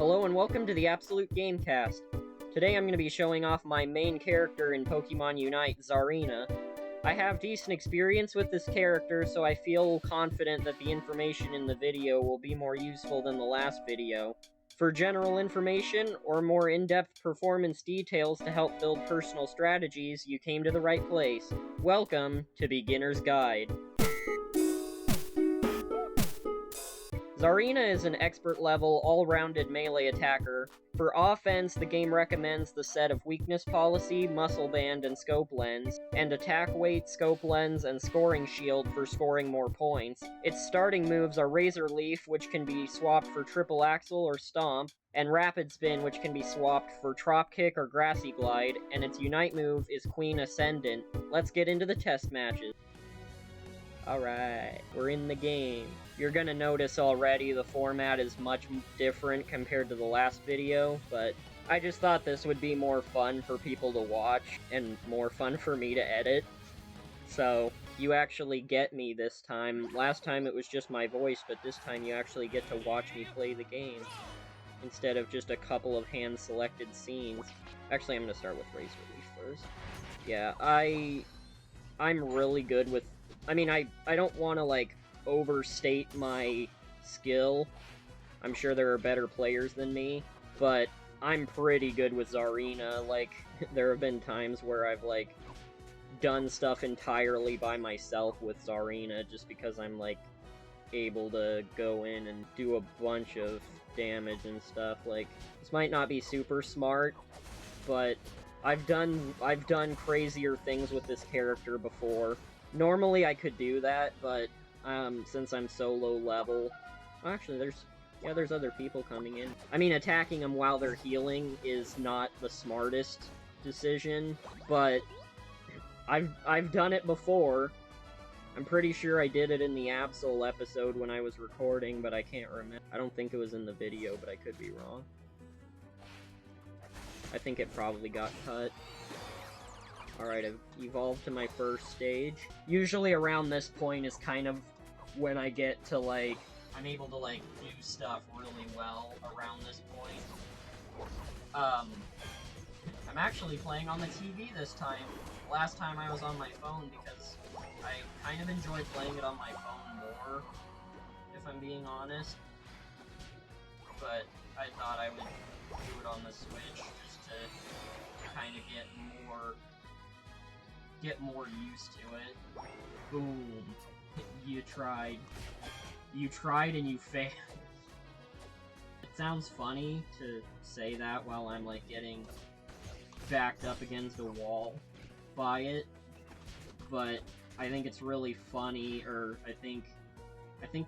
Hello and welcome to the Absolute Gamecast. Today I'm going to be showing off my main character in Pokemon Unite, Tsareena. I have decent experience with this character, so I feel confident that the information in the video will be more useful than the last video. For general information, or more in-depth performance details to help build personal strategies, you came to the right place. Welcome to Beginner's Guide. Tsareena is an expert-level, all-rounded melee attacker. For offense, the game recommends the set of Weakness Policy, Muscle Band, and Scope Lens, and Attack Weight, Scope Lens, and Scoring Shield for scoring more points. Its starting moves are Razor Leaf, which can be swapped for Triple Axle or Stomp, and Rapid Spin, which can be swapped for Trop Kick or Grassy Glide, and its Unite move is Queen Ascendant. Let's get into the test matches. Alright, we're in the game. You're gonna notice already the format is much different compared to the last video, but I just thought this would be more fun for people to watch, and more fun for me to edit. So, you actually get me this time. Last time it was just my voice, but this time you actually get to watch me play the game, instead of just a couple of hand-selected scenes. Actually, I'm gonna start with Razor Leaf first. Yeah, I'm really good with... I mean, I don't want to, like, overstate my skill. I'm sure there are better players than me, but I'm pretty good with Tsareena. Like, there have been times where I've, like, done stuff entirely by myself with Tsareena just because I'm, like, able to go in and do a bunch of damage and stuff. Like, this might not be super smart, but I've done crazier things with this character before. Normally I could do that, but since I'm so low level... Actually, there's other people coming in. I mean, attacking them while they're healing is not the smartest decision, but I've done it before. I'm pretty sure I did it in the Absol episode when I was recording, but I can't remember. I don't think it was in the video, but I could be wrong. I think it probably got cut. Alright, I've evolved to my first stage. Usually around this point is kind of when I get to, like... I'm able to, like, do stuff really well around this point. I'm actually playing on the TV this time. Last time I was on my phone because I kind of enjoy playing it on my phone more, if I'm being honest. But I thought I would do it on the Switch just to kind of get more used to it. Boom. You tried. You tried and you failed. It sounds funny to say that while I'm, like, getting backed up against a wall by it, but I think it's really funny, or I think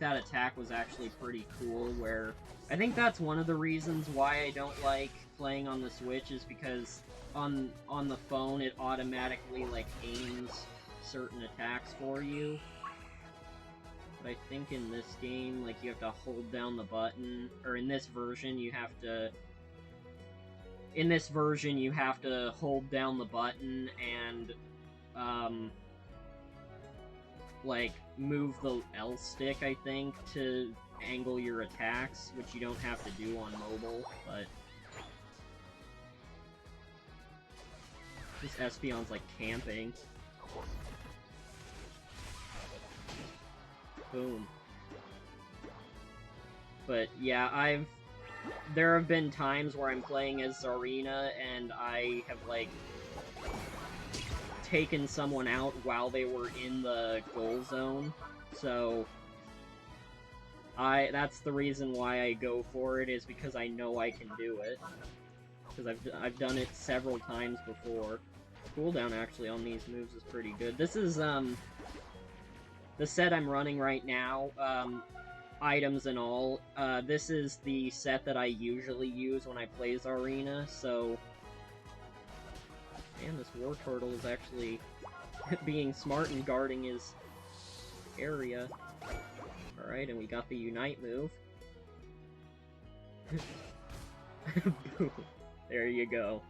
that attack was actually pretty cool, where... I think that's one of the reasons why I don't like playing on the Switch, is because on the phone it automatically, like, aims certain attacks for you. But I think in this game, like, you have to hold down the button, or in this version you have to... In this version you have to hold down the button and, like, move the L stick, I think, to angle your attacks, which you don't have to do on mobile, but... This Espeon's, like, camping. Boom. But, yeah, there have been times where I'm playing as Tsareena, and I have, like, taken someone out while they were in the goal zone, so... that's the reason why I go for it, is because I know I can do it. Because I've done it several times before. Cooldown, actually, on these moves is pretty good. This is, the set I'm running right now, items and all. This is the set that I usually use when I play Tsareena, so... Man, this War Turtle is actually being smart and guarding his area. Alright, and we got the Unite move. Boom. There you go.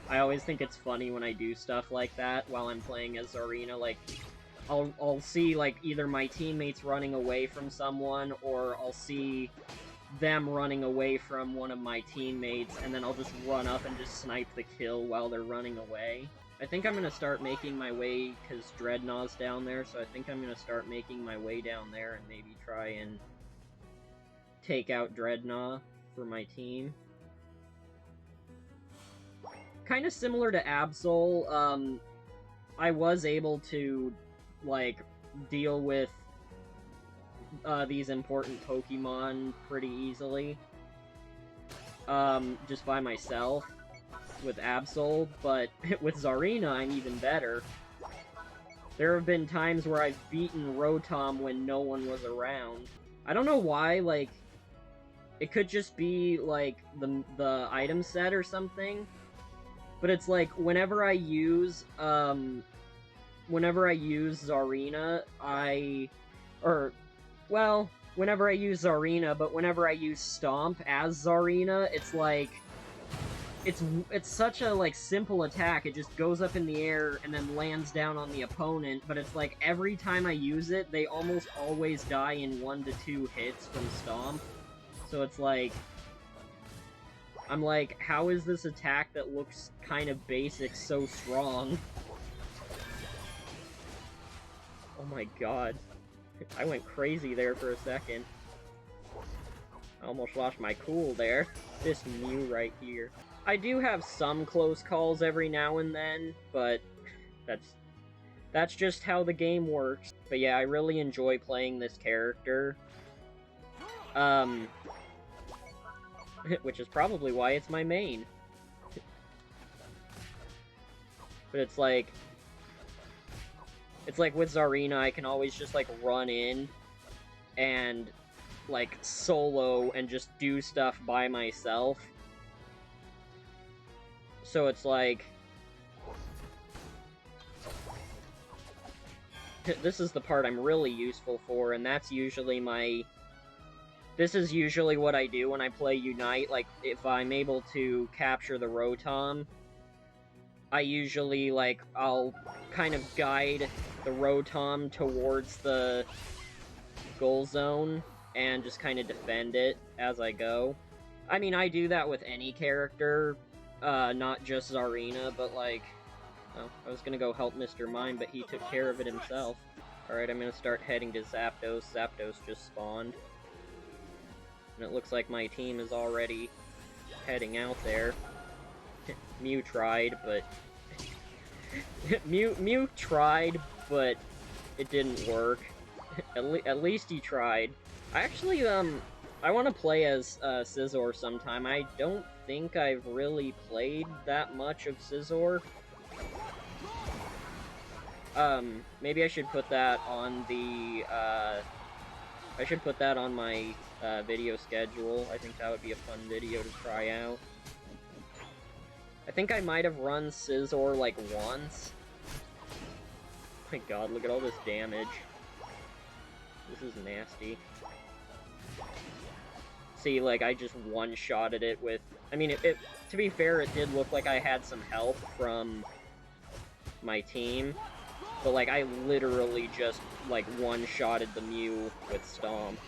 I always think it's funny when I do stuff like that while I'm playing as Tsareena, like, I'll see, like, either my teammates running away from someone, or I'll see them running away from one of my teammates, and then I'll just run up and just snipe the kill while they're running away. I think I'm gonna start making my way, because Dreadnaught's down there, so I think I'm gonna start making my way down there and maybe try and take out Dreadnought for my team. Kind of similar to Absol, I was able to, like, deal with these important Pokemon pretty easily, just by myself with Absol, but with Tsareena, I'm even better. There have been times where I've beaten Rotom when no one was around. I don't know why, like, it could just be, like, the item set or something, but it's like, whenever I use Tsareena, whenever I use Tsareena, but whenever I use Stomp as Tsareena, it's like, it's such a, like, simple attack. It just goes up in the air and then lands down on the opponent, but it's like, every time I use it, they almost always die in 1 to 2 hits from Stomp. So it's like, I'm like, how is this attack that looks kind of basic so strong? Oh my god. I went crazy there for a second. I almost lost my cool there. This Mew right here. I do have some close calls every now and then, but that's just how the game works. But yeah, I really enjoy playing this character. Which is probably why it's my main. But it's like with Tsareena, I can always just, like, run in and, like, solo and just do stuff by myself. So it's like, this is the part I'm really useful for, and that's usually this is usually what I do when I play Unite. Like, if I'm able to capture the Rotom, I usually, like, I'll kind of guide the Rotom towards the goal zone and just kind of defend it as I go. I mean, I do that with any character, not just Tsareena, but, like, oh, I was gonna go help Mr. Mime, but he took care of it himself. Alright, I'm gonna start heading to Zapdos. Zapdos just spawned. And it looks like my team is already heading out there. Mew tried, but... Mew tried, but it didn't work. At least he tried. I actually, I want to play as Scizor sometime. I don't think I've really played that much of Scizor. Maybe I should put that on the, I should put that on my video schedule. I think that would be a fun video to try out. I think I might have run Scizor, like, once. Oh my god, look at all this damage. This is nasty. See, like, I just one-shotted it with... I mean, to be fair, it did look like I had some help from my team. But, like, I literally just, like, one-shotted the Mew with Stomp.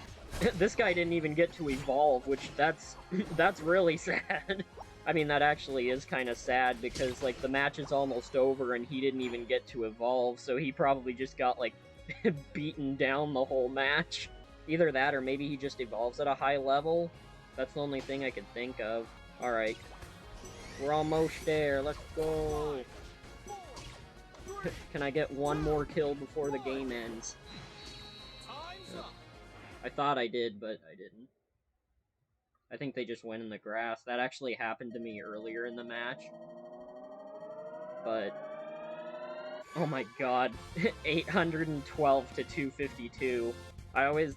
This guy didn't even get to evolve, which that's really sad. I mean, that actually is kind of sad, because, like, the match is almost over and he didn't even get to evolve, so he probably just got, like, beaten down the whole match. Either that, or maybe he just evolves at a high level. That's the only thing I could think of. Alright. We're almost there, let's go! Can I get one more kill before the game ends? I thought I did, but I didn't. I think they just went in the grass. That actually happened to me earlier in the match. But... oh my god. 812 to 252.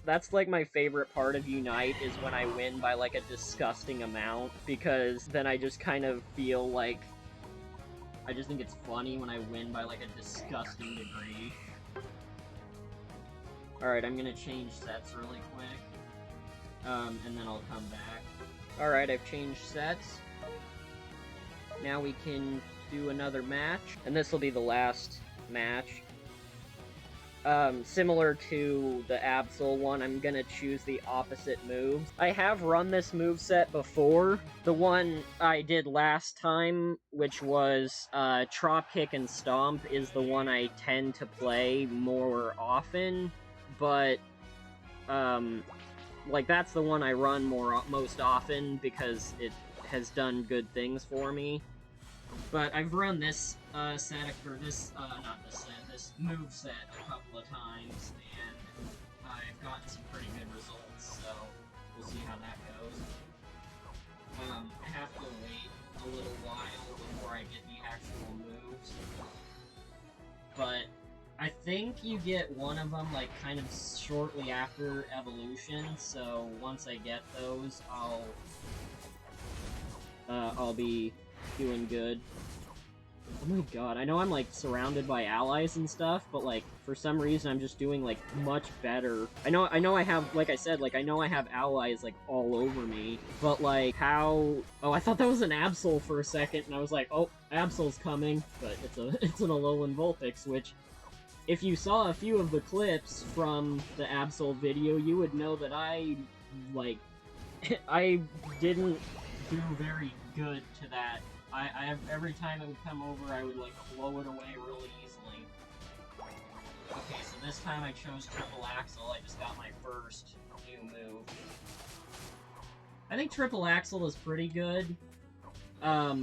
That's like my favorite part of Unite, is when I win by like a disgusting amount, because then I just kind of feel like... I just think it's funny when I win by like a disgusting degree. Alright, I'm gonna change sets really quick. And then I'll come back. Alright, I've changed sets. Now we can do another match. And this will be the last match. Similar to the Absol one, I'm gonna choose the opposite moves. I have run this moveset before. The one I did last time, which was Trop Kick and Stomp, is the one I tend to play more often, but like that's the one I run most often because it has done good things for me. But I've run this this move set a couple of times, and I've gotten some pretty good results, so we'll see how that goes. I have to wait a little while before I get the actual moves, but I think you get one of them, like, kind of shortly after evolution, so once I get those, I'll be doing good. Oh my god, I know I'm, like, surrounded by allies and stuff, but, like, for some reason I'm just doing, like, much better. I know I have, like I said, like, I know I have allies, like, all over me, but, like, how... Oh, I thought that was an Absol for a second, and I was like, oh, Absol's coming, but it's an Alolan Vulpix, which, if you saw a few of the clips from the Absol video, you would know that I, like, I didn't do very good to that. Every time it would come over, I would, like, blow it away really easily. Okay, so this time I chose Triple Axle. I just got my first new move. I think Triple Axle is pretty good. I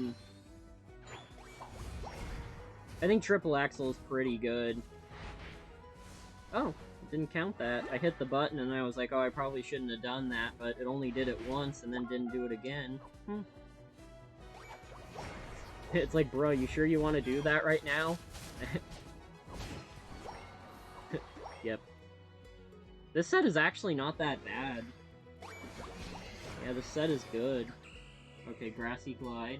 think Triple Axle is pretty good. Oh, didn't count that. I hit the button and I was like, oh, I probably shouldn't have done that, but it only did it once and then didn't do it again. It's like, bro, you sure you want to do that right now? Yep. This set is actually not that bad. Yeah, this set is good. Okay, Grassy Glide.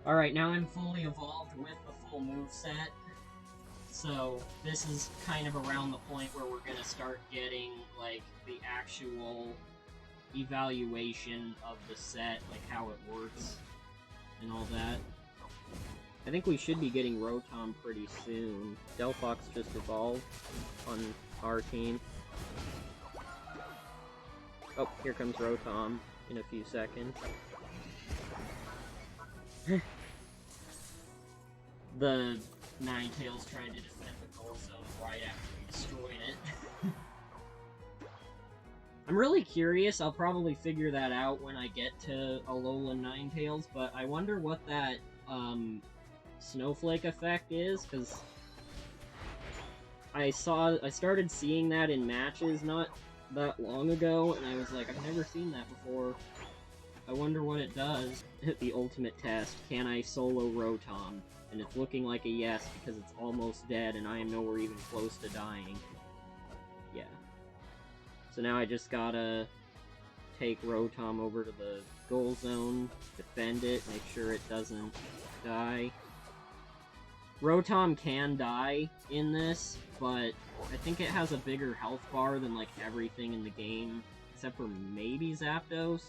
Alright, now I'm fully evolved with the full moveset. So, this is kind of around the point where we're gonna start getting, like, the actual evaluation of the set, like how it works and all that. I think we should be getting Rotom pretty soon. Delphox just evolved on our team. Oh, here comes Rotom in a few seconds. The Ninetales tried to defend the Gold Zone right after we destroyed it. I'm really curious, I'll probably figure that out when I get to Alolan Ninetales, but I wonder what that, Snowflake effect is, because I started seeing that in matches not that long ago, and I was like, I've never seen that before. I wonder what it does. The ultimate test, can I solo Rotom? And it's looking like a yes, because it's almost dead, and I am nowhere even close to dying. Yeah. So now I just gotta take Rotom over to the goal zone, defend it, make sure it doesn't die. Rotom can die in this, but I think it has a bigger health bar than, like, everything in the game, except for maybe Zapdos.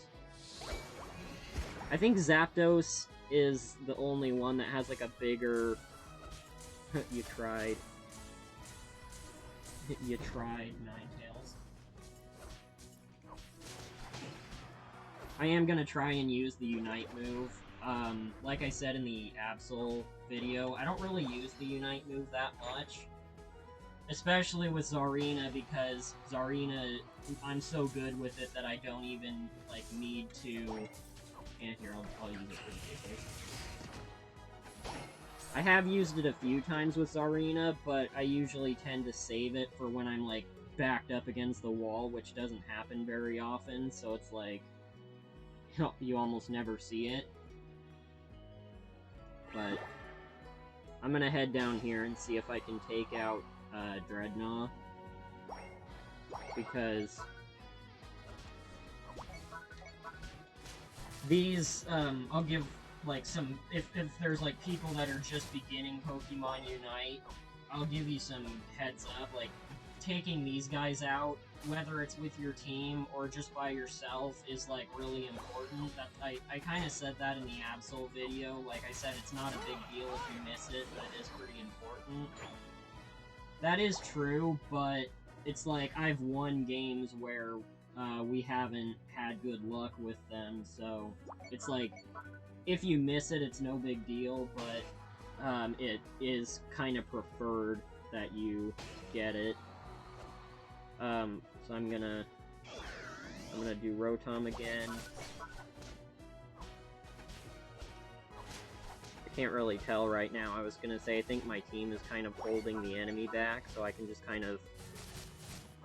I think Zapdos is the only one that has, like, a bigger... You tried. You tried, Ninetales. I am gonna try and use the Unite move. Like I said in the Absol video, I don't really use the Unite move that much. Especially with Tsareena, because Tsareena, I'm so good with it that I don't even, like, need to... And here, I'll use it really quickly. I have used it a few times with Tsareena, but I usually tend to save it for when I'm, like, backed up against the wall, which doesn't happen very often, so it's like... You almost never see it. But I'm gonna head down here and see if I can take out Dreadnought. Because these, I'll give, like, some... If there's, like, people that are just beginning Pokemon Unite, I'll give you some heads up. Like, taking these guys out, whether it's with your team or just by yourself, is, like, really important. I kind of said that in the Absol video. Like I said, it's not a big deal if you miss it, but it is pretty important. That is true, but it's like I've won games where we haven't had good luck with them, so it's like if you miss it, it's no big deal, but it is kind of preferred that you get it. So I'm gonna do Rotom again. I can't really tell right now. I was gonna say I think my team is kind of holding the enemy back, so I can just kind of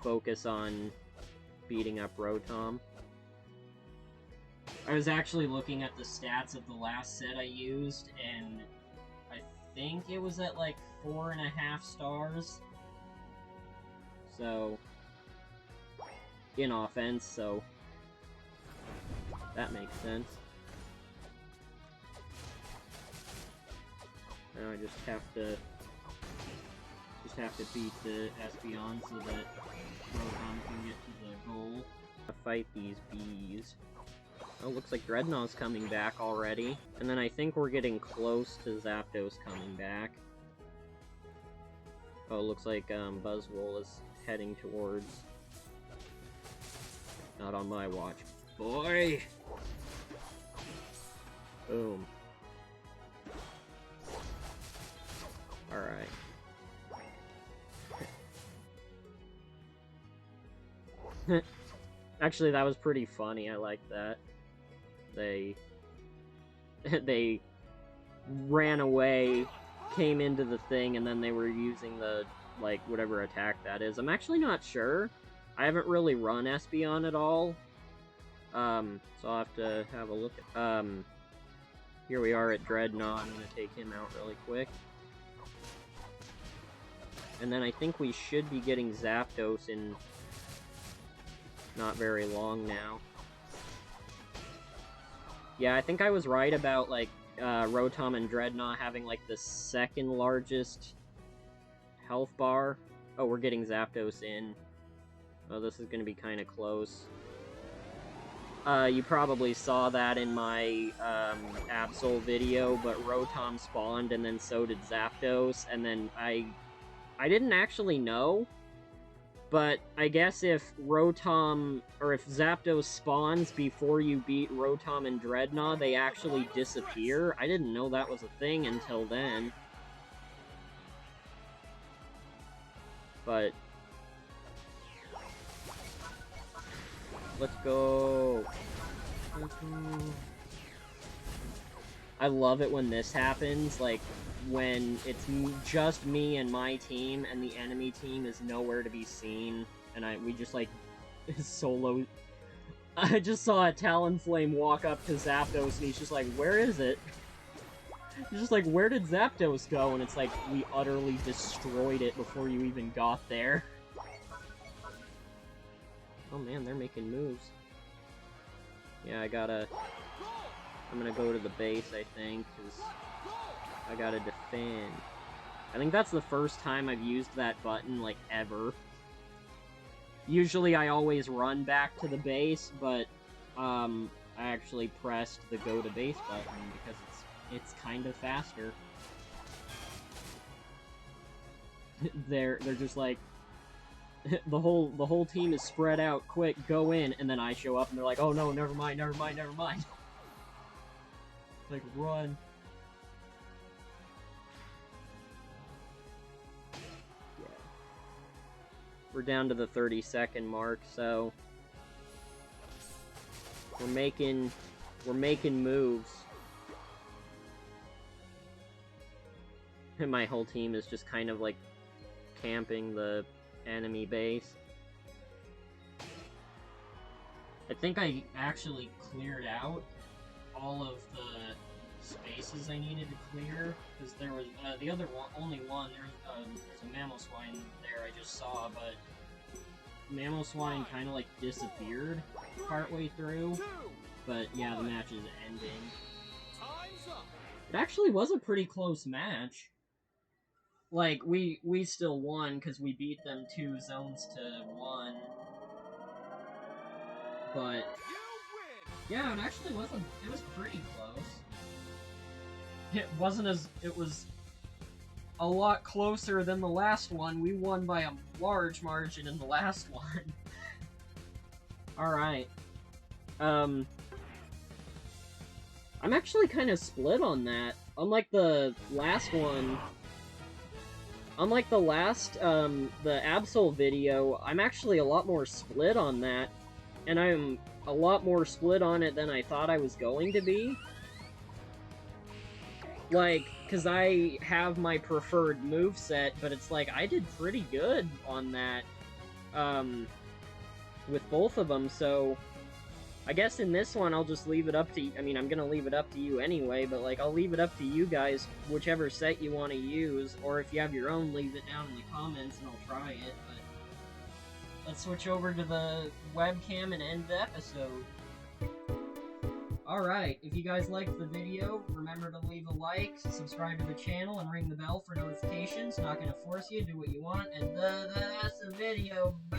focus on beating up Rotom. I was actually looking at the stats of the last set I used, and I think it was at like 4.5 stars. So, in offense, so that makes sense. Now I just have to beat the Espeon so that Rotom can get to the goal. Fight these bees. Oh, looks like Dreadnought's coming back already. And then I think we're getting close to Zapdos coming back. Oh, looks like Buzzwole is heading towards... Not on my watch. Boy! Boom. Alright. Actually, that was pretty funny. I like that. They ran away, came into the thing, and then they were using the, like, whatever attack that is. I'm actually not sure. I haven't really run Espeon at all. So I'll have to have a look at... Here we are at Dreadnought. I'm gonna take him out really quick. And then I think we should be getting Zapdos in not very long now. Yeah, I think I was right about, like, Rotom and Dreadnought having, like, the second largest health bar. Oh, we're getting Zapdos in. Oh, this is gonna be kind of close. You probably saw that in my Absol video, but Rotom spawned and then so did Zapdos, and then I didn't actually know, but I guess if Rotom, or if Zapdos spawns before you beat Rotom and Dreadnought, they actually disappear. I didn't know that was a thing until then. But... Let's go! I love it when this happens, like, when it's just me and my team, and the enemy team is nowhere to be seen, and we just, like, solo... I just saw a Talonflame walk up to Zapdos, and he's just like, where is it? He's just like, where did Zapdos go? And it's like, we utterly destroyed it before you even got there. Oh man, they're making moves. Yeah, I'm gonna go to the base, I think, because I gotta defend. I think that's the first time I've used that button, like, ever. Usually I always run back to the base, but, I actually pressed the go to base button because it's kind of faster. They're just like, the whole team is spread out, quick, go in, and then I show up and they're like, oh no, never mind. Like, run. Yeah. We're down to the 30-second mark, so we're making moves. And my whole team is just kind of like camping the enemy base. I think I actually cleared out all of the spaces I needed to clear, because there was the other one, only one. There's a Mamoswine there I just saw, but Mamoswine kind of like disappeared partway through. But yeah, the match is ending. It actually was a pretty close match. Like, we still won, because we beat them 2 zones to 1. But, yeah, it actually wasn't, it was pretty close. It wasn't as, it was a lot closer than the last one. We won by a large margin in the last one. Alright. I'm actually kind of split on that. Unlike the last one... Unlike the last, the Absol video, I'm actually a lot more split on that. And I'm a lot more split on it than I thought I was going to be. Like, because I have my preferred moveset, but it's like, I did pretty good on that, with both of them, so... I guess in this one, I'll just leave it up to... I mean, I'm gonna leave it up to you anyway, but, like, I'll leave it up to you guys, whichever set you want to use, or if you have your own, leave it down in the comments and I'll try it, but... Let's switch over to the webcam and end the episode. Alright, if you guys liked the video, remember to leave a like, subscribe to the channel, and ring the bell for notifications. Not gonna force you, do what you want, and that's the video. Bye!